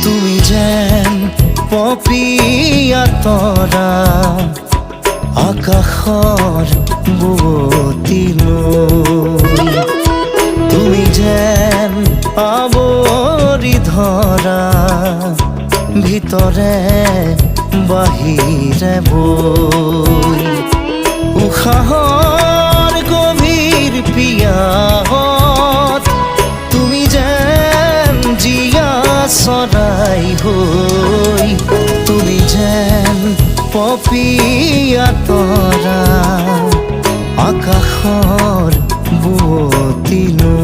তুমি যেন পপিয়া তৰা আকাশৰ বুৱতী নৈ তুমি যেন আৱৰি ধৰা ভিতৰে বাহিৰে বৈ উশাহৰ গভীৰ পিয়াহত তুমি যেন জীয়া চৰাই হৈ তুমি যেন পপিয়া তৰা আকাশৰ বুৱতী নৈ